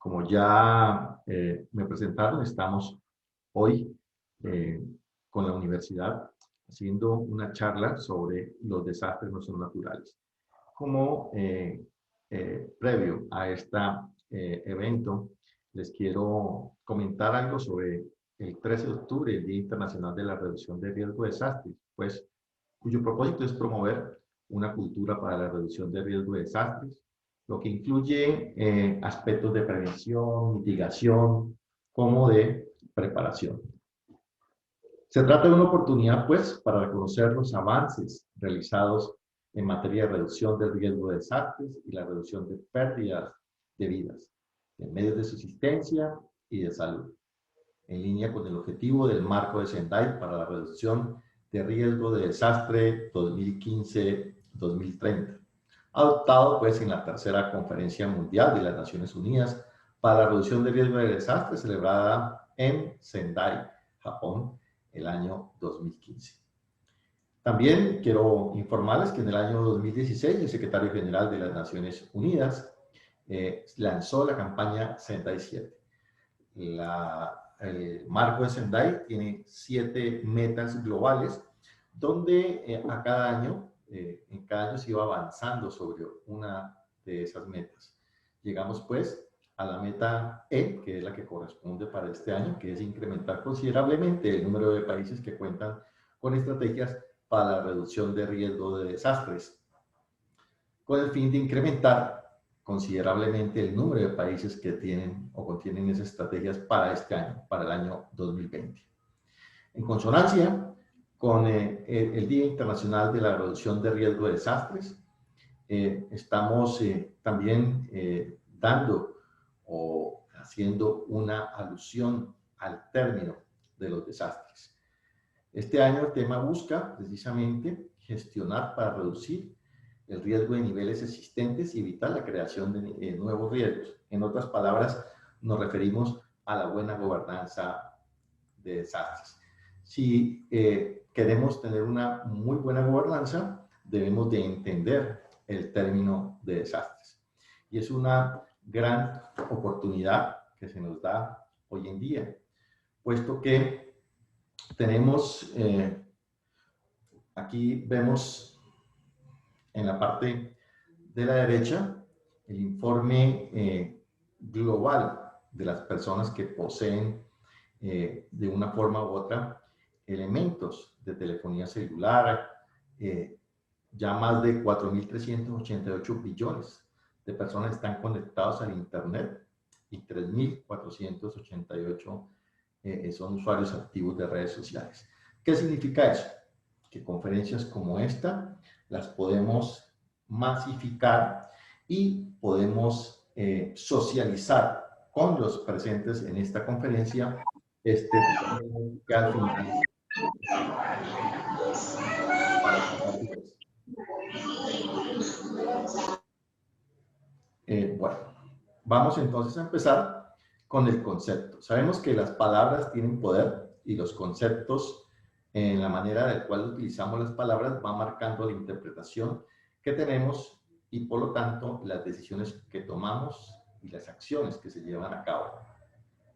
Como ya me presentaron, estamos hoy eh, con la universidad haciendo una charla sobre los desastres no son naturales. Como previo a este evento, les quiero comentar algo sobre el 13 de octubre, el Día Internacional de la Reducción de Riesgo de Desastres, pues, cuyo propósito es promover una cultura para la reducción de riesgo de desastres, lo que incluye aspectos de prevención, mitigación, como de preparación. Se trata de una oportunidad, pues, para reconocer los avances realizados en materia de reducción del riesgo de desastres y la reducción de pérdidas de vidas, de medios de subsistencia y de salud, en línea con el objetivo del marco de Sendai para la reducción de riesgo de desastre 2015-2030, adoptado pues en la tercera Conferencia Mundial de las Naciones Unidas para la reducción de riesgo de desastre celebrada en Sendai, Japón, el año 2015. También quiero informarles que en el año 2016 el secretario general de las Naciones Unidas lanzó la campaña Sendai 7. El marco de Sendai tiene 7 metas globales donde en cada año se iba avanzando sobre una de esas metas. Llegamos pues a la meta E, que es la que corresponde para este año, que es incrementar considerablemente el número de países que cuentan con estrategias para la reducción de riesgo de desastres, con el fin de incrementar considerablemente el número de países que tienen o contienen esas estrategias para este año, para el año 2020. En consonancia con el Día Internacional de la Reducción de Riesgo de Desastres, estamos también dando o haciendo una alusión al término de los desastres. Este año el tema busca precisamente gestionar para reducir el riesgo de niveles existentes y evitar la creación de nuevos riesgos. En otras palabras, nos referimos a la buena gobernanza de desastres. Si queremos tener una muy buena gobernanza, debemos de entender el término de desastres. Y es una gran oportunidad que se nos da hoy en día, puesto que tenemos, aquí vemos en la parte de la derecha el informe global de las personas que poseen de una forma u otra elementos de telefonía celular, ya más de 4.388 billones de personas están conectados al Internet y 3.488 son usuarios activos de redes sociales. ¿Qué significa eso? Que conferencias como esta las podemos masificar y podemos socializar con los presentes en esta conferencia que al final bueno, vamos entonces a empezar con el concepto. Sabemos que las palabras tienen poder y los conceptos, en la manera de la cual utilizamos las palabras, va marcando la interpretación que tenemos y por lo tanto las decisiones que tomamos y las acciones que se llevan a cabo.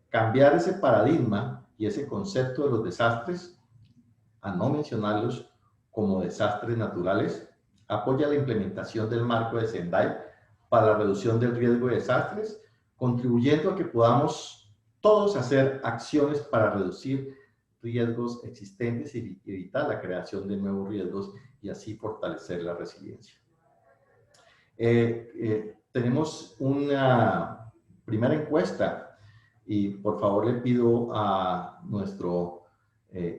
Cambiar ese paradigma y ese concepto de los desastres, a no mencionarlos como desastres naturales, apoya la implementación del marco de Sendai para la reducción del riesgo de desastres, contribuyendo a que podamos todos hacer acciones para reducir riesgos existentes y evitar la creación de nuevos riesgos y así fortalecer la resiliencia. Tenemos una primera encuesta y por favor le pido a nuestro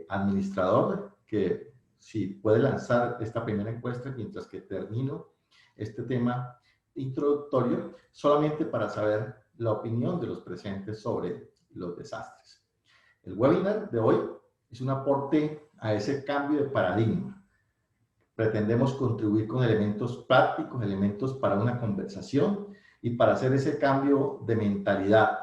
administrador que si puede lanzar esta primera encuesta mientras que termino este tema introductorio, solamente para saber la opinión de los presentes sobre los desastres. El webinar de hoy es un aporte a ese cambio de paradigma. Pretendemos contribuir con elementos prácticos, elementos para una conversación y para hacer ese cambio de mentalidad.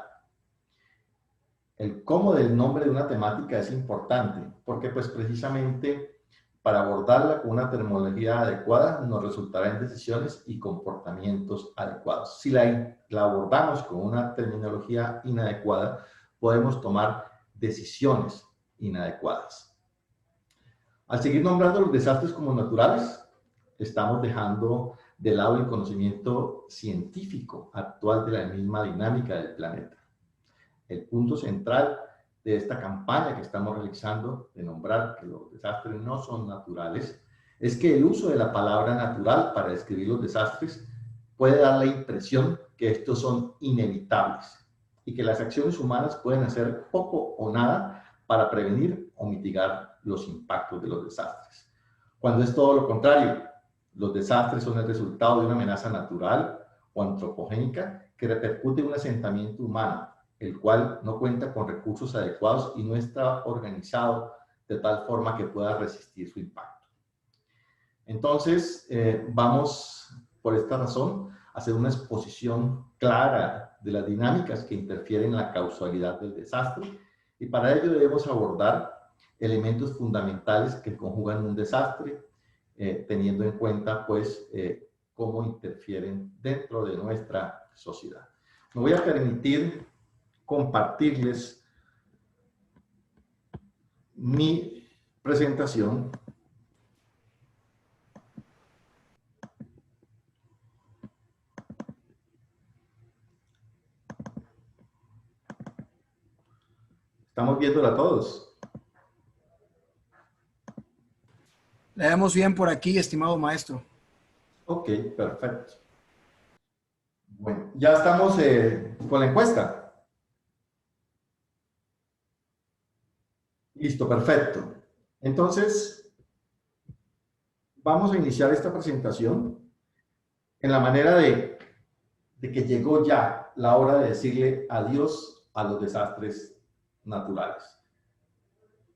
El cómo del nombre de una temática es importante, porque pues precisamente para abordarla con una terminología adecuada, nos resultará en decisiones y comportamientos adecuados. Si la abordamos con una terminología inadecuada, podemos tomar decisiones inadecuadas. Al seguir nombrando los desastres como naturales, estamos dejando de lado el conocimiento científico actual de la misma dinámica del planeta. El punto central de esta campaña que estamos realizando de nombrar que los desastres no son naturales es que el uso de la palabra natural para describir los desastres puede dar la impresión que estos son inevitables y que las acciones humanas pueden hacer poco o nada para prevenir o mitigar los impactos de los desastres. Cuando es todo lo contrario, los desastres son el resultado de una amenaza natural o antropogénica que repercute en un asentamiento humano, el cual no cuenta con recursos adecuados y no está organizado de tal forma que pueda resistir su impacto. Entonces, vamos, por esta razón, a hacer una exposición clara de las dinámicas que interfieren en la causalidad del desastre, y para ello debemos abordar elementos fundamentales que conjugan un desastre, teniendo en cuenta, pues, cómo interfieren dentro de nuestra sociedad. Me voy a permitir compartirles mi presentación. ¿Estamos viéndola todos? La vemos bien por aquí, estimado maestro. Ok, perfecto. Bueno, ya estamos con la encuesta. Listo, perfecto. Entonces, vamos a iniciar esta presentación en la manera de que llegó ya la hora de decirle adiós a los desastres naturales.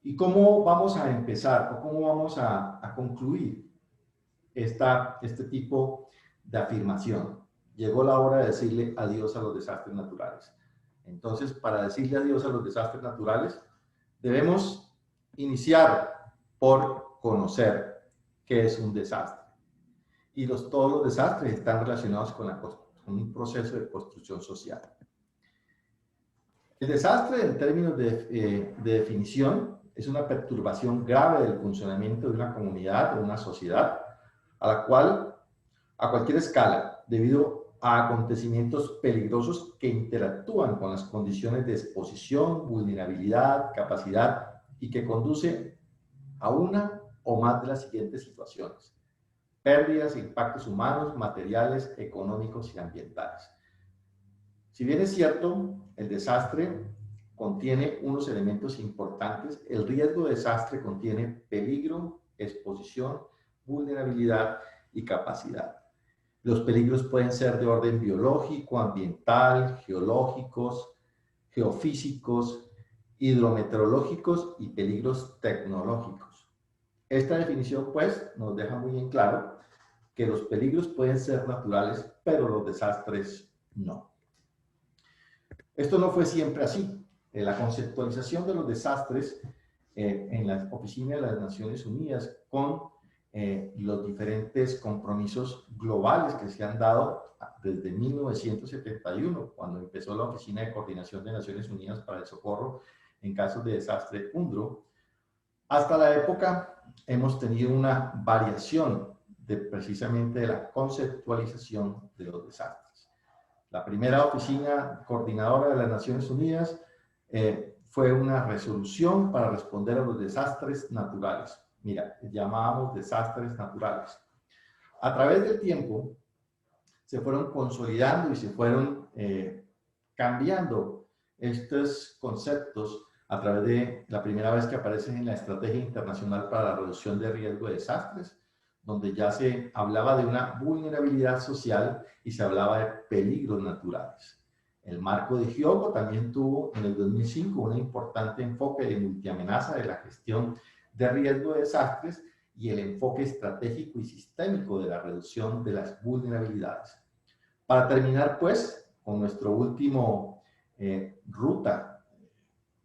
¿Y cómo vamos a empezar o cómo vamos a concluir este tipo de afirmación? Llegó la hora de decirle adiós a los desastres naturales. Entonces, para decirle adiós a los desastres naturales, debemos iniciar por conocer qué es un desastre. Y todos los desastres están relacionados con un proceso de construcción social. El desastre, en términos de definición, es una perturbación grave del funcionamiento de una comunidad o una sociedad, a la cual, a cualquier escala, debido a acontecimientos peligrosos que interactúan con las condiciones de exposición, vulnerabilidad, capacidad y que conduce a una o más de las siguientes situaciones: pérdidas e impactos humanos, materiales, económicos y ambientales. Si bien es cierto, el desastre contiene unos elementos importantes, el riesgo de desastre contiene peligro, exposición, vulnerabilidad y capacidad. Los peligros pueden ser de orden biológico, ambiental, geológicos, geofísicos, hidrometeorológicos y peligros tecnológicos. Esta definición, pues, nos deja muy en claro que los peligros pueden ser naturales, pero los desastres no. Esto no fue siempre así. La conceptualización de los desastres en la Oficina de las Naciones Unidas con los diferentes compromisos globales que se han dado desde 1971, cuando empezó la Oficina de Coordinación de Naciones Unidas para el Socorro en casos de desastre UNDRO, hasta la época hemos tenido una variación precisamente de la conceptualización de los desastres. La primera oficina coordinadora de las Naciones Unidas fue una resolución para responder a los desastres naturales. Mira, llamábamos desastres naturales. A través del tiempo se fueron consolidando y se fueron cambiando estos conceptos a través de la primera vez que aparecen en la Estrategia Internacional para la Reducción de Riesgo de Desastres, donde ya se hablaba de una vulnerabilidad social y se hablaba de peligros naturales. El marco de Hyogo también tuvo en el 2005 un importante enfoque de multiamenaza de la gestión de riesgo de desastres y el enfoque estratégico y sistémico de la reducción de las vulnerabilidades. Para terminar, pues, con nuestro último ruta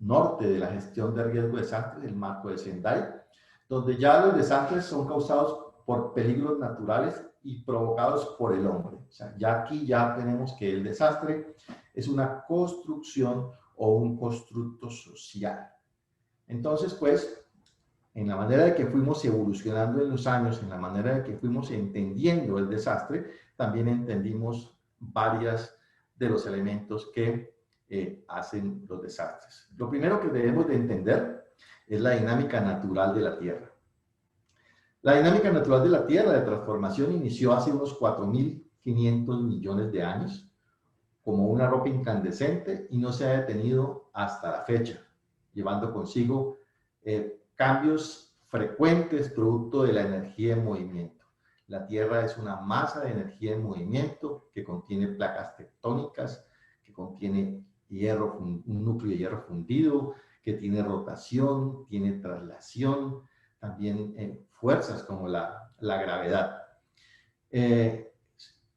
norte de la gestión de riesgo de desastres, el marco de Sendai, donde ya los desastres son causados por peligros naturales y provocados por el hombre. O sea, ya aquí ya tenemos que el desastre es una construcción o un constructo social. Entonces, pues, en la manera de que fuimos evolucionando en los años, en la manera de que fuimos entendiendo el desastre, también entendimos varias de los elementos que hacen los desastres. Lo primero que debemos de entender es la dinámica natural de la Tierra. La dinámica natural de la Tierra de transformación inició hace unos 4.500 millones de años como una roca incandescente y no se ha detenido hasta la fecha, llevando consigo cambios frecuentes producto de la energía en movimiento. La Tierra es una masa de energía en movimiento que contiene placas tectónicas, que contiene hierro, un núcleo de hierro fundido, que tiene rotación, tiene traslación, también fuerzas como la gravedad. En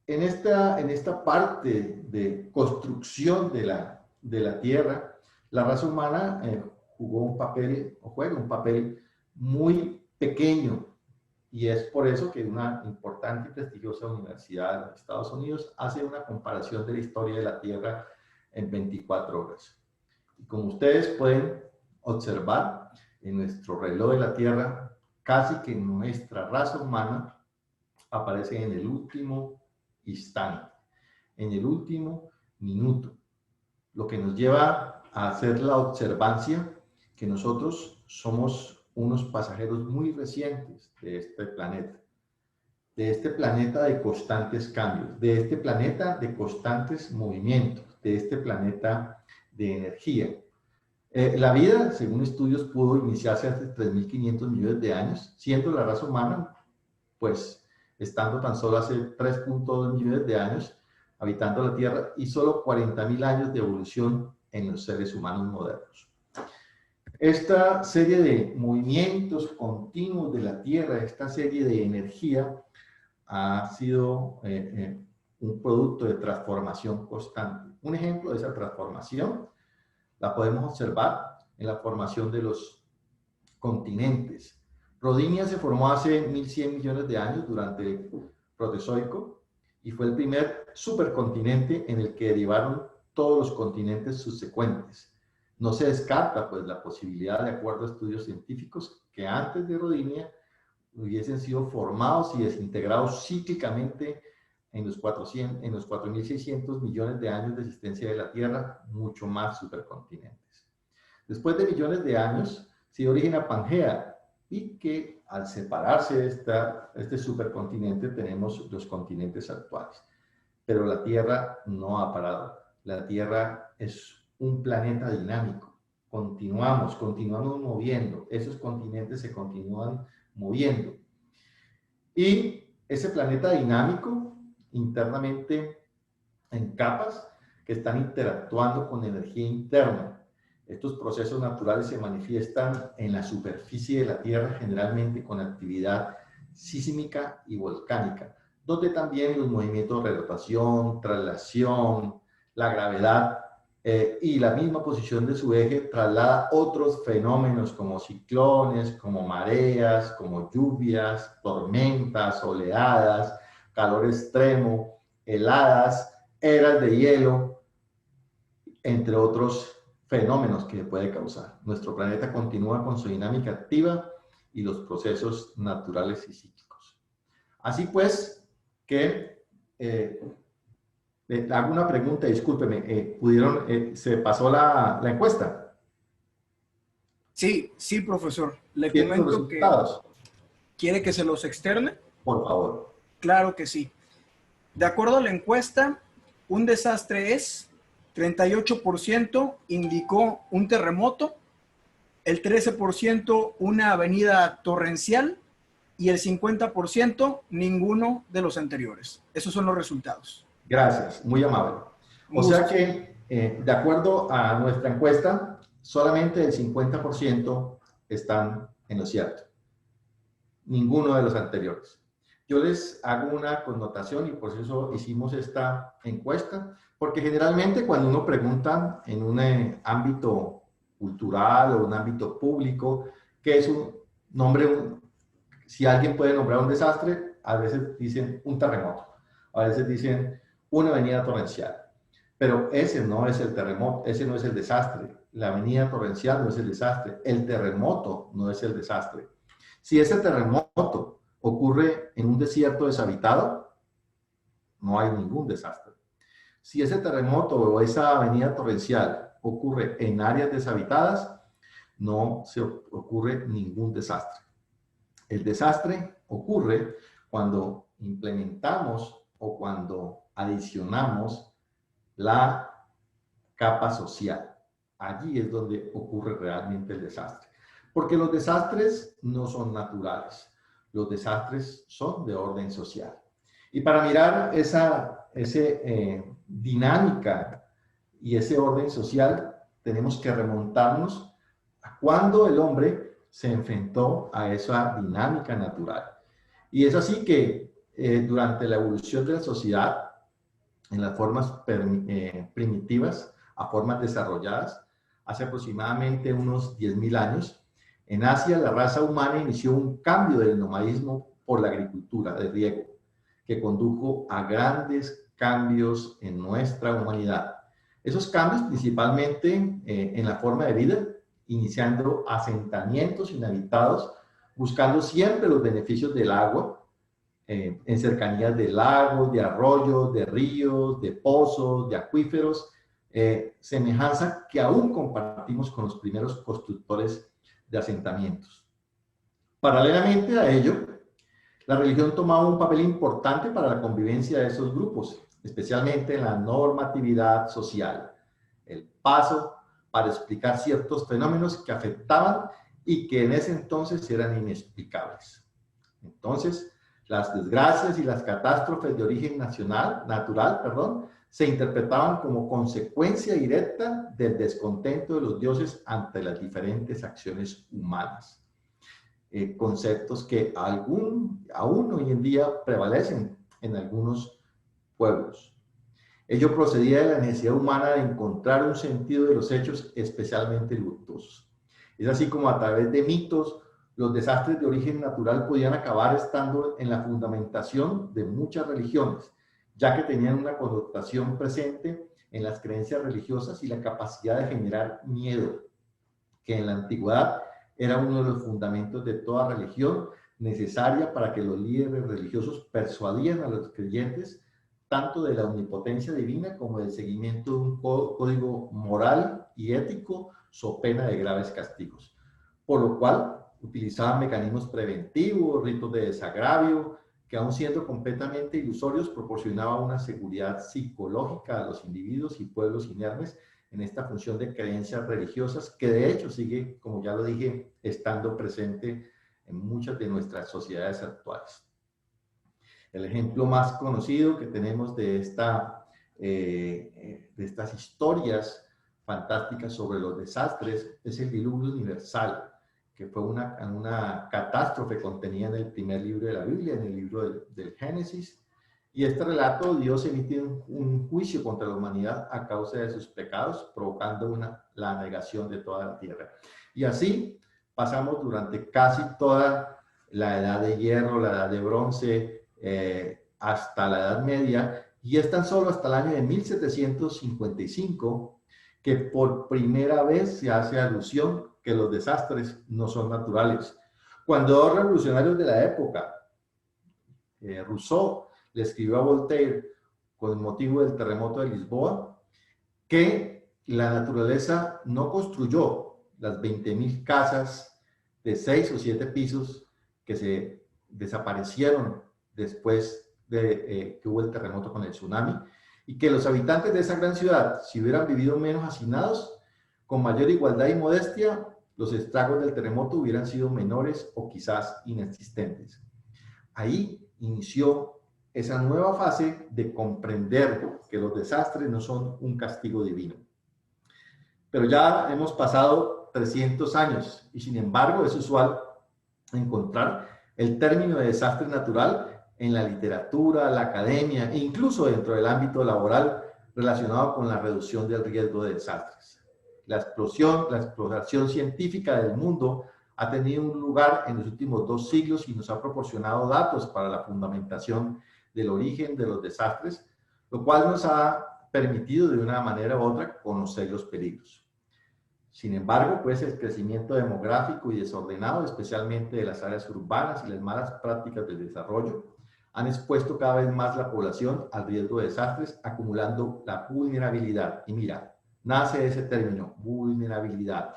esta parte de construcción de la Tierra, la raza humana jugó un papel, o juega un papel muy pequeño, y es por eso que una importante y prestigiosa universidad de los Estados Unidos hace una comparación de la historia de la Tierra en 24 horas. Y como ustedes pueden observar, en nuestro reloj de la Tierra, casi que nuestra raza humana aparece en el último instante, en el último minuto, lo que nos lleva a hacer la observancia que nosotros somos unos pasajeros muy recientes de este planeta de constantes cambios, de este planeta de constantes movimientos, de este planeta de energía. La vida, según estudios, pudo iniciarse hace 3.500 millones de años, siendo la raza humana, pues, estando tan solo hace 3.2 millones de años habitando la Tierra y solo 40.000 años de evolución en los seres humanos modernos. Esta serie de movimientos continuos de la Tierra, esta serie de energía, ha sido un producto de transformación constante. Un ejemplo de esa transformación la podemos observar en la formación de los continentes. Rodinia se formó hace 1.100 millones de años durante el Proterozoico y fue el primer supercontinente en el que derivaron todos los continentes subsecuentes. No se descarta, pues, la posibilidad, de acuerdo a estudios científicos, que antes de Rodinia hubiesen sido formados y desintegrados cíclicamente en los 4.600 millones de años de existencia de la Tierra, mucho más supercontinentes. Después de millones de años, se dio origen a Pangea, y que al separarse de este supercontinente tenemos los continentes actuales. Pero la Tierra no ha parado. La Tierra es un planeta dinámico. Continuamos moviendo. Esos continentes se continúan moviendo. Y ese planeta dinámico, internamente en capas que están interactuando con energía interna. Estos procesos naturales se manifiestan en la superficie de la Tierra, generalmente con actividad sísmica y volcánica, donde también los movimientos de rotación, traslación, la gravedad y la misma posición de su eje traslada otros fenómenos como ciclones, como mareas, como lluvias, tormentas, oleadas, calor extremo, heladas, eras de hielo, entre otros fenómenos que puede causar. Nuestro planeta continúa con su dinámica activa y los procesos naturales y cíclicos. Así pues, que hago una pregunta, discúlpeme, ¿se pasó la encuesta? Sí, sí, profesor. Le ¿Tienen los comento que resultados? quiere que se los externe. Por favor. Claro que sí. De acuerdo a la encuesta, un desastre es 38% indicó un terremoto, el 13% una avenida torrencial y el 50% ninguno de los anteriores. Esos son los resultados. Gracias, muy amable. O sea que, de acuerdo a nuestra encuesta, solamente el 50% están en lo cierto. Ninguno de los anteriores. Yo les hago una connotación y por eso hicimos esta encuesta, porque generalmente cuando uno pregunta en un ámbito cultural o un ámbito público qué es un si alguien puede nombrar un desastre, a veces dicen un terremoto, a veces dicen una avenida torrencial. Pero ese no es el terremoto, ese no es el desastre. La avenida torrencial no es el desastre. El terremoto no es el desastre. Si ese terremoto ocurre en un desierto deshabitado, no hay ningún desastre. Si ese terremoto o esa avenida torrencial ocurre en áreas deshabitadas, no se ocurre ningún desastre. El desastre ocurre cuando implementamos o cuando adicionamos la capa social. Allí es donde ocurre realmente el desastre. Porque los desastres no son naturales. Los desastres son de orden social. Y para mirar esa dinámica y ese orden social, tenemos que remontarnos a cuando el hombre se enfrentó a esa dinámica natural. Y es así que durante la evolución de la sociedad, en las formas primitivas a formas desarrolladas, hace aproximadamente unos 10.000 años, en Asia la raza humana inició un cambio del nomadismo por la agricultura de riego, que condujo a grandes cambios en nuestra humanidad. Esos cambios principalmente en la forma de vida, iniciando asentamientos inhabitados, buscando siempre los beneficios del agua, en cercanías de lagos, de arroyos, de ríos, de pozos, de acuíferos, semejanza que aún compartimos con los primeros constructores de asentamientos. Paralelamente a ello, la religión tomaba un papel importante para la convivencia de esos grupos, especialmente en la normatividad social, el paso para explicar ciertos fenómenos que afectaban y que en ese entonces eran inexplicables. Entonces, las desgracias y las catástrofes de origen natural, se interpretaban como consecuencia directa del descontento de los dioses ante las diferentes acciones humanas. Conceptos que aún hoy en día prevalecen en algunos pueblos. Ello procedía de la necesidad humana de encontrar un sentido de los hechos especialmente luctuosos. Es así como a través de mitos, los desastres de origen natural podían acabar estando en la fundamentación de muchas religiones, ya que tenían una connotación presente en las creencias religiosas y la capacidad de generar miedo, que en la antigüedad era uno de los fundamentos de toda religión, necesaria para que los líderes religiosos persuadieran a los creyentes tanto de la omnipotencia divina como del seguimiento de un código moral y ético, so pena de graves castigos. Por lo cual, utilizaban mecanismos preventivos, ritos de desagravio, que aun siendo completamente ilusorios, proporcionaban una seguridad psicológica a los individuos y pueblos inermes en esta función de creencias religiosas, que de hecho sigue, como ya lo dije, estando presente en muchas de nuestras sociedades actuales. El ejemplo más conocido que tenemos de estas historias fantásticas sobre los desastres es el diluvio universal, que fue una catástrofe contenida en el primer libro de la Biblia, en el libro del Génesis. Y este relato, Dios emite un juicio contra la humanidad a causa de sus pecados, provocando la negación de toda la tierra. Y así pasamos durante casi toda la edad de hierro, la edad de bronce, hasta la Edad Media, y es tan solo hasta el año de 1755 que por primera vez se hace alusión que los desastres no son naturales. Cuando dos revolucionarios de la época, Rousseau, le escribió a Voltaire con motivo del terremoto de Lisboa, que la naturaleza no construyó las 20.000 casas de 6 o 7 pisos que se desaparecieron después de que hubo el terremoto con el tsunami, y que los habitantes de esa gran ciudad, si hubieran vivido menos hacinados, con mayor igualdad y modestia, los estragos del terremoto hubieran sido menores o quizás inexistentes. Ahí inició esa nueva fase de comprender que los desastres no son un castigo divino. Pero ya hemos pasado 300 años y sin embargo es usual encontrar el término de desastre natural en la literatura, la academia e incluso dentro del ámbito laboral relacionado con la reducción del riesgo de desastres. La exploración científica del mundo ha tenido un lugar en los últimos 2 siglos y nos ha proporcionado datos para la fundamentación del origen de los desastres, lo cual nos ha permitido de una manera u otra conocer los peligros. Sin embargo, pues el crecimiento demográfico y desordenado, especialmente de las áreas urbanas y las malas prácticas del desarrollo, han expuesto cada vez más la población al riesgo de desastres, acumulando la vulnerabilidad. Y mira, nace ese término, vulnerabilidad.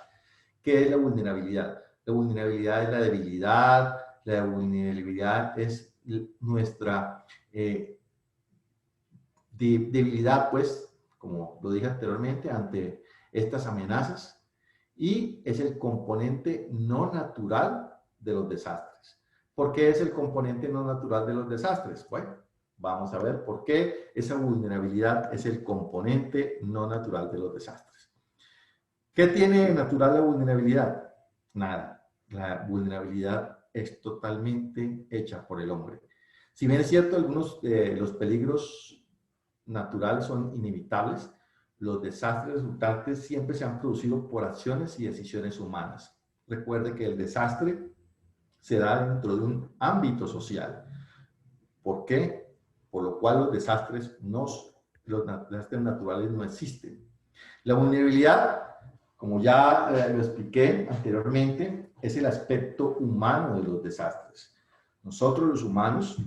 ¿Qué es la vulnerabilidad? La vulnerabilidad es la debilidad, la vulnerabilidad es nuestra debilidad, pues, como lo dije anteriormente, ante estas amenazas, y es el componente no natural de los desastres. ¿Por qué es el componente no natural de los desastres? Bueno, vamos a ver por qué esa vulnerabilidad es el componente no natural de los desastres. ¿Qué tiene natural la vulnerabilidad? Nada. La vulnerabilidad es totalmente hecha por el hombre. Si bien es cierto, algunos de los peligros naturales son inevitables, los desastres resultantes siempre se han producido por acciones y decisiones humanas. Recuerde que el desastre se da dentro de un ámbito social. ¿Por qué? Por lo cual los desastres naturales no existen. La vulnerabilidad, como ya lo expliqué anteriormente, es el aspecto humano de los desastres. Nosotros los humanos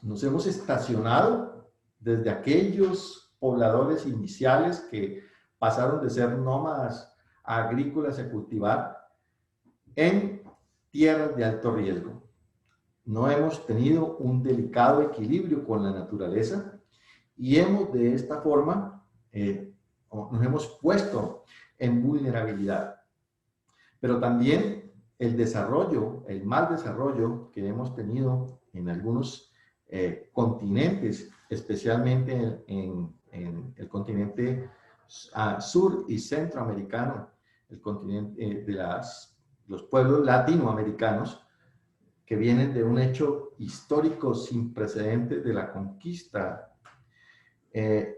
nos hemos estacionado desde aquellos pobladores iniciales que pasaron de ser nómadas agrícolas a cultivar en tierras de alto riesgo. No hemos tenido un delicado equilibrio con la naturaleza y hemos de esta forma nos hemos puesto en vulnerabilidad. Pero también el desarrollo, el mal desarrollo que hemos tenido en algunos continentes, especialmente en el continente sur y centroamericano, el continente de los pueblos latinoamericanos, que vienen de un hecho histórico sin precedentes de la conquista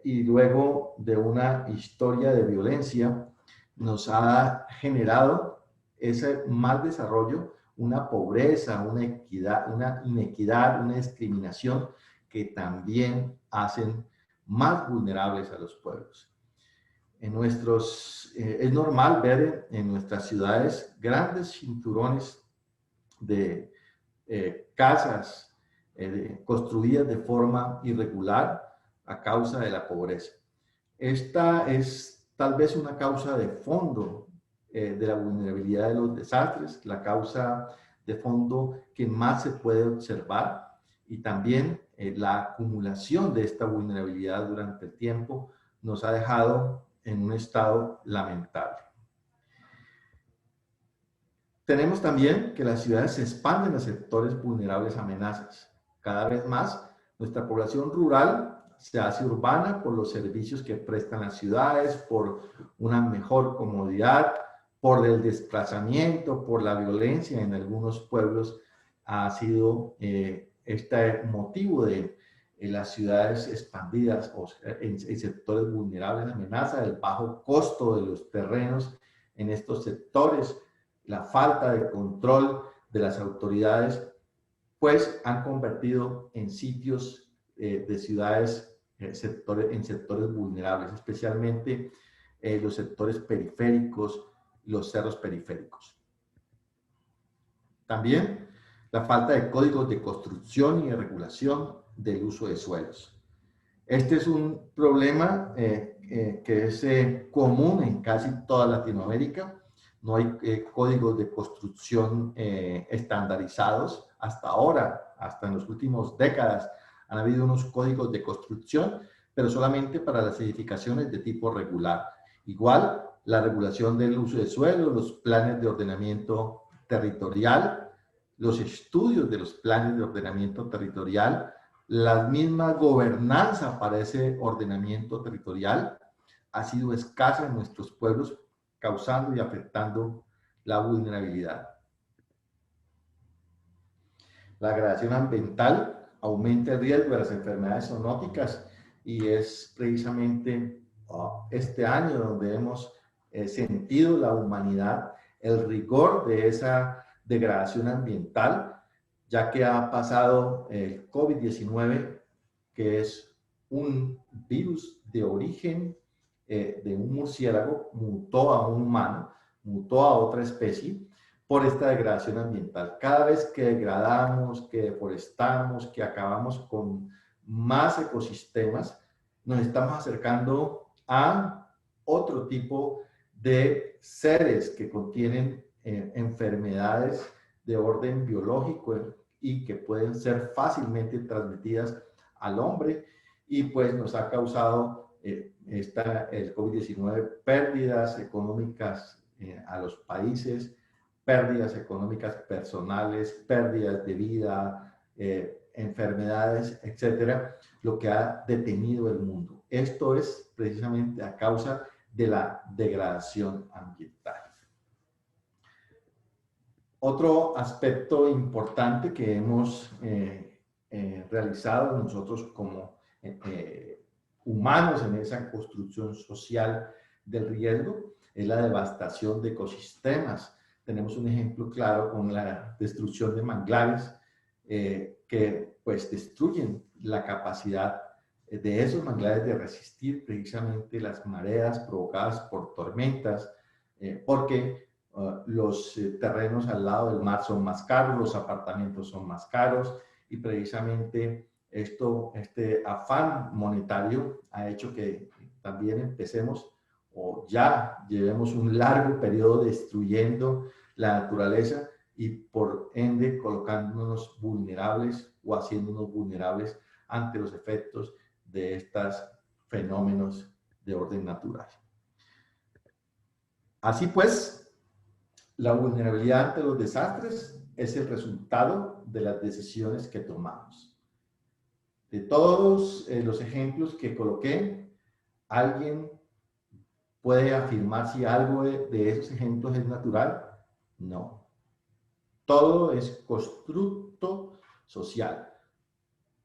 y luego de una historia de violencia, nos ha generado ese mal desarrollo, una pobreza, una inequidad, una discriminación que también hacen más vulnerables a los pueblos. Es normal ver en nuestras ciudades grandes cinturones de casas construidas de forma irregular a causa de la pobreza. Esta es tal vez una causa de fondo de la vulnerabilidad de los desastres, la causa de fondo que más se puede observar, y también la acumulación de esta vulnerabilidad durante el tiempo nos ha dejado en un estado lamentable. Tenemos también que las ciudades se expanden a sectores vulnerables a amenazas. Cada vez más, nuestra población rural se hace urbana por los servicios que prestan las ciudades, por una mejor comodidad, por el desplazamiento, por la violencia en algunos pueblos. Ha sido este motivo de las ciudades expandidas en sectores vulnerables a amenaza, el bajo costo de los terrenos en estos sectores, la falta de control de las autoridades, pues han convertido en sitios de ciudades en sectores vulnerables, especialmente los sectores periféricos, los cerros periféricos. También la falta de códigos de construcción y de regulación del uso de suelos. Este es un problema que es común en casi toda Latinoamérica. No hay códigos de construcción estandarizados. Hasta ahora, hasta en las últimas décadas, han habido unos códigos de construcción, pero solamente para las edificaciones de tipo regular. Igual, la regulación del uso de suelo, los planes de ordenamiento territorial, los estudios de los planes de ordenamiento territorial, la misma gobernanza para ese ordenamiento territorial ha sido escasa en nuestros pueblos, causando y afectando la vulnerabilidad. La degradación ambiental aumenta el riesgo de las enfermedades zoonóticas y es precisamente este año donde hemos sentido la humanidad el rigor de esa degradación ambiental, ya que ha pasado el COVID-19, que es un virus de origen de un murciélago, mutó a un humano, mutó a otra especie por esta degradación ambiental. Cada vez que degradamos, que deforestamos, que acabamos con más ecosistemas, nos estamos acercando a otro tipo de seres que contienen enfermedades de orden biológico y que pueden ser fácilmente transmitidas al hombre, y pues nos ha causado el COVID-19 pérdidas económicas a los países, pérdidas económicas personales, pérdidas de vida, enfermedades, etcétera, lo que ha detenido el mundo. Esto es precisamente a causa de la degradación ambiental. Otro aspecto importante que hemos realizado nosotros como humanos en esa construcción social del riesgo es la devastación de ecosistemas. Tenemos un ejemplo claro con la destrucción de manglares que pues destruyen la capacidad de esos manglares de resistir precisamente las mareas provocadas por tormentas, porque los terrenos al lado del mar son más caros, los apartamentos son más caros, y precisamente este afán monetario ha hecho que también empecemos o ya llevemos un largo periodo destruyendo la naturaleza y por ende colocándonos vulnerables o haciéndonos vulnerables ante los efectos de estos fenómenos de orden natural. Así pues, la vulnerabilidad ante los desastres es el resultado de las decisiones que tomamos. De todos los ejemplos que coloqué, ¿alguien puede afirmar si algo de esos ejemplos es natural? No. Todo es constructo social.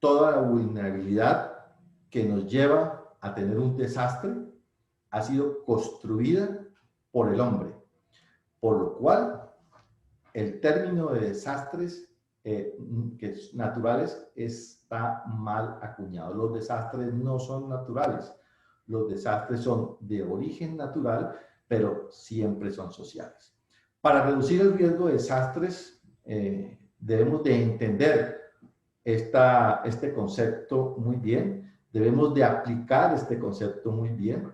Toda la vulnerabilidad que nos lleva a tener un desastre ha sido construida por el hombre, por lo cual el término de desastres naturales está mal acuñado. Los desastres no son naturales. Los desastres son de origen natural, pero siempre son sociales. Para reducir el riesgo de desastres, debemos de entender este concepto muy bien, debemos de aplicar este concepto muy bien,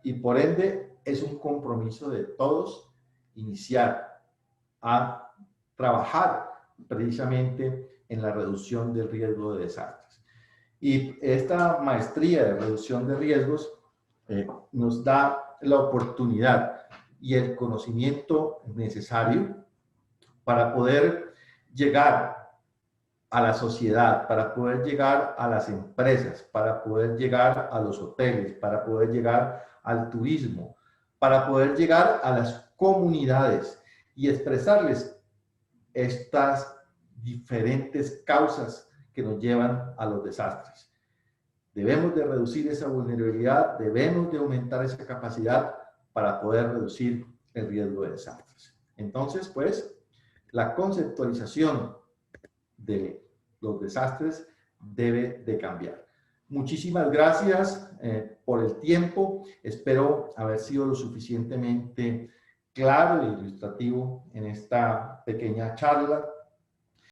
y por ende es un compromiso de todos iniciar a trabajar precisamente en la reducción del riesgo de desastres. Y esta maestría de reducción de riesgos nos da la oportunidad y el conocimiento necesario para poder llegar a la sociedad, para poder llegar a las empresas, para poder llegar a los hoteles, para poder llegar al turismo, para poder llegar a las comunidades y expresarles estas diferentes causas que nos llevan a los desastres. Debemos de reducir esa vulnerabilidad, debemos de aumentar esa capacidad para poder reducir el riesgo de desastres. Entonces, pues, la conceptualización de los desastres debe de cambiar. Muchísimas gracias por el tiempo. Espero haber sido lo suficientemente claro e ilustrativo en esta pequeña charla.